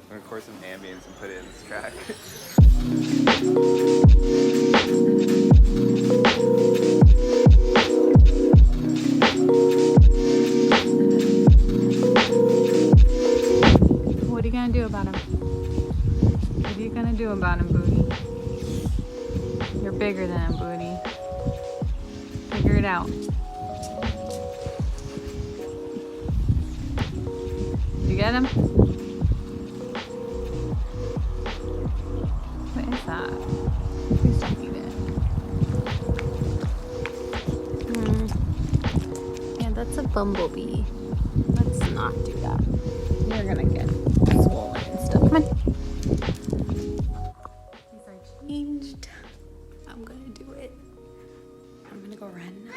gonna record some ambience and put it in this track. What are you gonna do about him? What are you gonna do about him, Booty? You're bigger than him, Booty. Figure it out. You get him? What is that? Please don't eat it. Yeah, that's a bumblebee. Let's not do that. You're gonna get swollen and stuff. Come on. These are changed. I'm gonna do it. I'm gonna go run.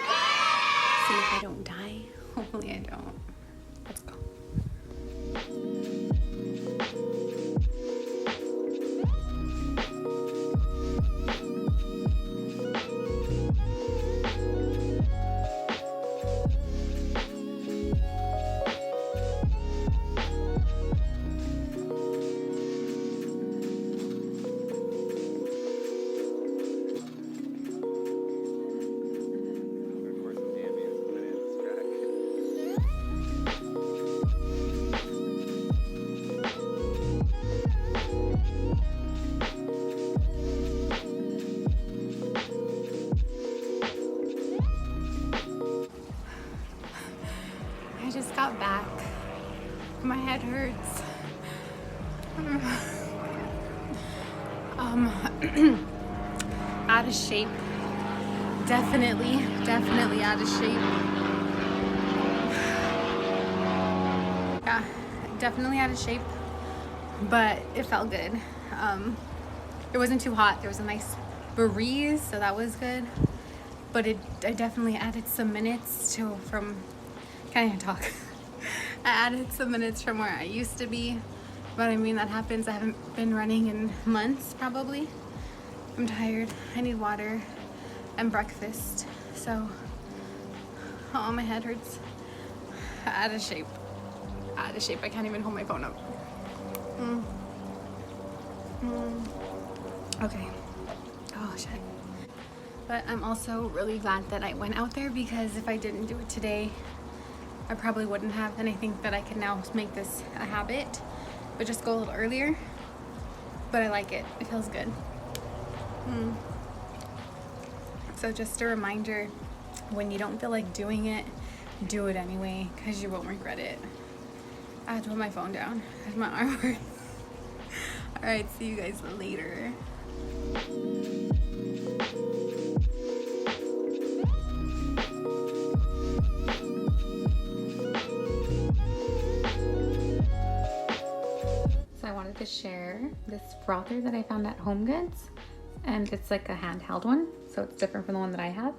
See if I don't die. Hopefully I don't. Let's go. Record some ambience and put it in this track. I just got back. My head hurts. Out of shape. Definitely out of shape. Yeah, definitely out of shape, but it felt good. It wasn't too hot. There was a nice breeze, so that was good. But I definitely added some minutes from, can't even talk. I added some minutes from where I used to be. But I mean, that happens. I haven't been running in months, probably. I'm tired. I need water and breakfast. So, oh, my head hurts. Out of shape. Out of shape. I can't even hold my phone up. Okay. Oh, shit. But I'm also really glad that I went out there, because if I didn't do it today, I probably wouldn't have. And I think that I can now make this a habit, but just go a little earlier. But I like it. It feels good. So just a reminder, when you don't feel like doing it, do it anyway, because you won't regret it. I had to put my phone down because my arm hurts. All right, see you guys later. So I wanted to share this frother that I found at HomeGoods, and it's like a handheld one, so it's different from the one that I have.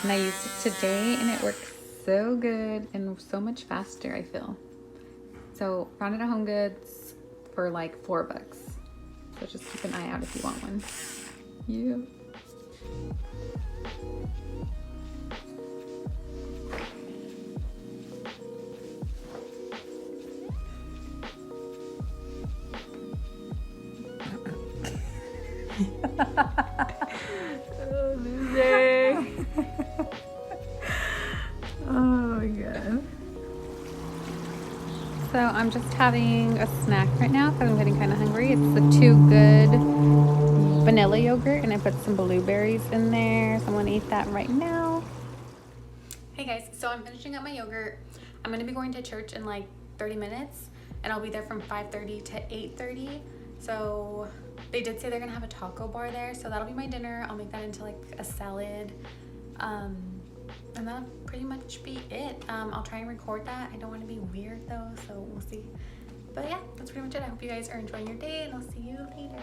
And I used it today, and it works so good and so much faster, I feel. So found it at HomeGoods for like $4. So just keep an eye out if you want one. Yeah. Oh, loser. Oh my god. So I'm just having a snack right now because I'm getting kind of hungry. It's the Too Good vanilla yogurt, and I put some blueberries in there. So I'm gonna eat that right now. Hey guys, so I'm finishing up my yogurt. I'm gonna be going to church in like 30 minutes, and I'll be there from 5:30 to 8:30. So they did say they're gonna have a taco bar there, so that'll be my dinner. I'll make that into like a salad. And that'll pretty much be it. I'll try and record that. I don't want to be weird though, so we'll see. But yeah, that's pretty much it. I hope you guys are enjoying your day, and I'll see you later.